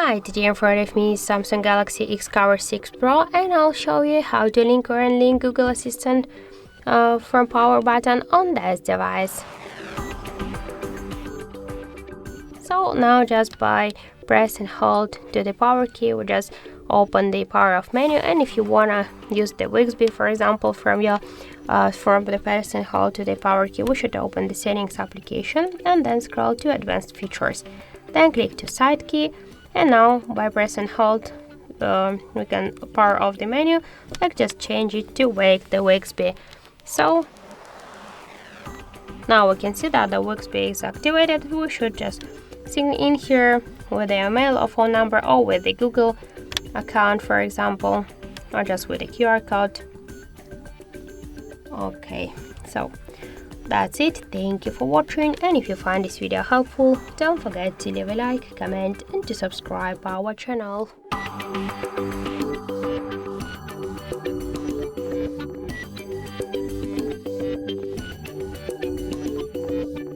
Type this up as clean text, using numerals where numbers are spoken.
Hi, today in front of me is Samsung Galaxy Xcover6 Pro, and I'll show you how to link or unlink Google Assistant from power button on this device. So now just by press and hold to the power key, we just open the power off menu, and if you wanna use the Bixby, for example, from the press and hold to the power key, we should open the settings application and then scroll to advanced features. Then click to side key, and now by press and hold we can power off the menu, like just change it to wake the Bixby. So now we can see that the Bixby is activated. We should just sign in here with the email or phone number, or with the Google account, for example, or just with a QR code. Okay, so that's it. Thank you for watching, and if you find this video helpful, don't forget to leave a like, comment and to subscribe our channel.